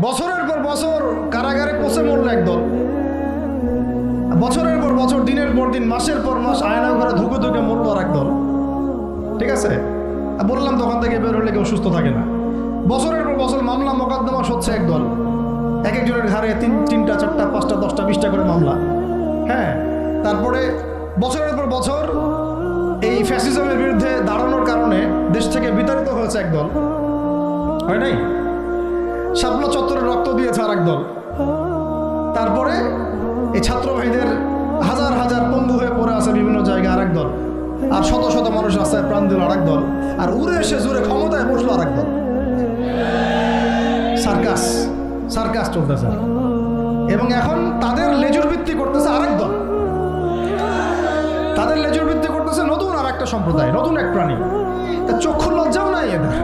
বছরের পর বছর কারাগারে পচে মরল একদল, বছরের পর বছর দিনের পর দিন মাসের পর মাস আয়না ঘরে ধুকে ধুকে মরল আর একদল। ঠিক আছে, বললাম তখন থেকে বের হলে কেউ সুস্থ থাকে না। বছরের পর বছর মামলা মোকদ্দমা হচ্ছে একদল, এক একজনের ঘাড়ে তিনটা চারটা পাঁচটা 10টা 20টা করে মামলা। হ্যাঁ, তারপরে বছরের পর বছর এই ফ্যাসিজমের বিরুদ্ধে দাঁড়ানোর কারণে দেশ থেকে বিতাড়িত হয়েছে একদল, হয় নাই? শাপলা চত্বরে রক্ত দিয়েছে আর একদল। তারপরে এই ছাত্র ভাইদের হাজার হাজার পঙ্গু হয়ে পড়ে আছে বিভিন্ন জায়গায় আর একদল, আর শত শত মানুষ রাস্তায় প্রাণ দিল আর একদল, আর উড়ে এসে জুড়ে ক্ষমতায় বসলো আর একদল। সার্কাস সার্কাস চলতেছে, এবং এখন তাদের লেজুর ভিত্তি করতেছে আরেক দল, তাদের লেজুর ভিত্তি করতেছে নতুন আর একটা সম্প্রদায়, নতুন এক প্রাণী। তা চক্ষু লজ্জাও নাই এদের।